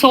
100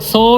100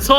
100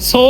100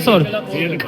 100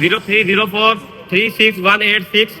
0304 36186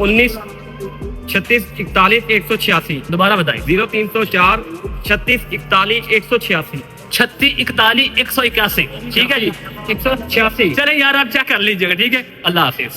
19 3641 दोबारा बताइए 0304 3641 186 3641 181 ठीक है जी 186। चले यार आप चेक कर लीजिएगा ठीक है अल्लाह हाफिज